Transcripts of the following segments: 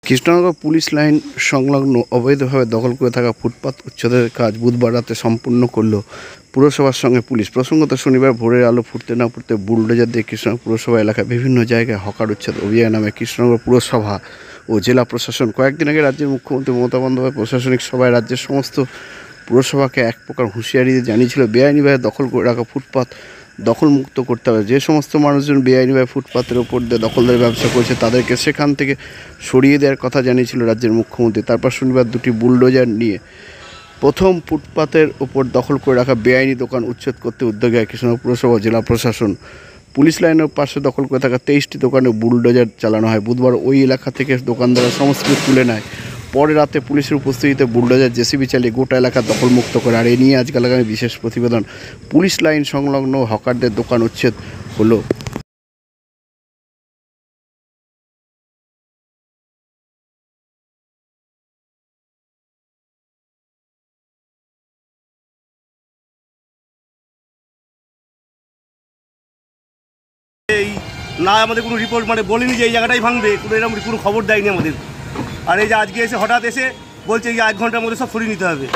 Krishnanagar police line সংলগ্ন অবৈধভাবে দখল করে থাকা ফুটপাত উচ্ছেদের কাজ বুধবার রাতে সম্পূর্ণ করল পুরসভার সঙ্গে পুলিশ। প্রসঙ্গত শনিবার ভোরের আলো ফুটতে না ফুটতে বুলডোজার দিয়ে কৃষ্ণনগর পুরসভা এলাকায় বিভিন্ন জায়গায় হকার উচ্ছেদ অভিযান নামে কৃষ্ণনগর পুরসভা ও জেলা প্রশাসন। কয়েকদিন আগে রাজ্যের মুখ্যমন্ত্রী মমতা বন্দ্যোপাধ্যায় প্রশাসনিক সভায় রাজ্যের সমস্ত পুরসভাকে এক প্রকার হুঁশিয়ারি দিয়ে জানিয়েছিল বেআইনিভাবে দখল করে রাখা ফুটপাত দখলমুক্ত করতে হবে। যে সমস্ত মানুষজন বেআইনিভাবে ফুটপাতের ওপর দিয়ে দখলদারি ব্যবসা করেছে তাদেরকে সেখান থেকে সরিয়ে দেওয়ার কথা জানিয়েছিল রাজ্যের মুখ্যমন্ত্রী। তারপর শনিবার দুটি বুলডোজার নিয়ে প্রথম ফুটপাতের ওপর দখল করে রাখা বেআইনি দোকান উচ্ছেদ করতে উদ্যোগী হয় কৃষ্ণনগর পুরসভা জেলা প্রশাসন। পুলিশ লাইনের পাশে দখল করে থাকা 23টি দোকানে বুলডোজার চালানো হয়। বুধবার ওই এলাকা থেকে দোকানদাররা সমস্ত কিছু তুলে নেয়। পরে রাতে পুলিশের উপস্থিতিতে বুলডোজার জেসিবি চালিয়ে গোটা এলাকা দখলমুক্ত করে। আর এ নিয়ে আজকাল আগামী বিশেষ প্রতিবেদন। পুলিশ লাইন সংলগ্ন হকারদের দোকান উচ্ছেদ হলো। এই না আমাদের কোনো রিপোর্ট বলেনি যে এই জায়গাটাই ভাঙবে, এরকম কোনো খবর দেয়নি আমাদের। আর এই যে আজকে এসে হঠাৎ এসে বলছে যে 1 ঘন্টার মধ্যে সব সরিয়ে নিতে হবে,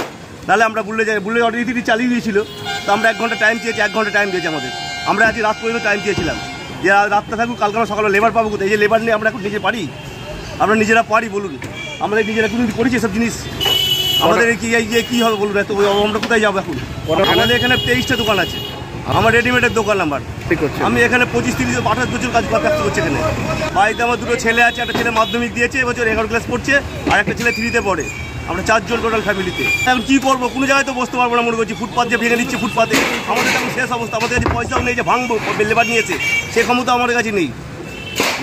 নাহলে আমরা বুলডোজার অলরেডি চালিয়ে দিয়েছিল। তো আমরা 1 ঘন্টা টাইম চেয়েছি, 1 ঘন্টা টাইম দিয়েছি আমাদের। আমরা আজকে রাত পর্যন্ত টাইম চেয়েছিলাম যে রাতটা থাকুক, কালকে আমরা সকালে লেবার পাবো কোথায়? এই যে লেবার নিয়ে আমরা এখন নিজে পারি, আমরা নিজেরা পারি বলুন? আমাদের নিজেরা কোনো করেছি এসব জিনিস? আমাদের কী হবে বলুন? এত আমরা কোথায় যাবো এখন? আমাদের এখানে 23টা দোকান আছে, আমার রেডিমেডের দোকান নাম্বার। আমি এখানে 25-30-28 বছর কাজ করছি এখানে। বাড়িতে আমার 2 ছেলে আছে, একটা ছেলে মাধ্যমিক দিয়েছে, এবছর 11 ক্লাস পড়ছে, আর একটা ছেলে 3-তে পড়ে। আমরা 4 জন টোটাল ফ্যামিলিতে। এখন কী করবো? কোনো জায়গায় তো বসতে পারবো না মনে করছি। ফুটপাত যে ভেঙে নিচ্ছে ফুটপাতে, আমাদের এখন শেষ অবস্থা। আমাদের কাছে পয়সাও নেই যে ভাঙবো, লেবার নিয়েছে সে ক্ষমতা আমাদের কাছে নেই।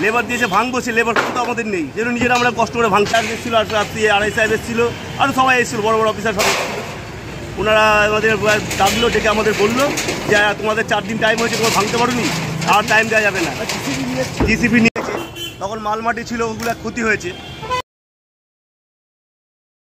লেবার দিয়েছে ভাঙবো, সে লেবার ক্ষমতা আমাদের নেই। যেন নিজেরা আমরা কষ্ট করে ভাঙতে এসেছিলো, আর রাত্রি আড়াই সাহেব এসেছিলো, আর সবাই এসেছিলো, বড় বড় অফিসার সবাই এসেছিলো। ওনারা আমাদের ডাকলো, ডেকে আমাদের বললো যে তোমাদের 4 দিন টাইম হয়েছে, তোমরা ভাঙতে পারোনি, আর টাইম দেওয়া যাবে না। জিসিপি নিয়েছে, তখন মালমাটি ছিল, ওগুলো ক্ষতি হয়েছে।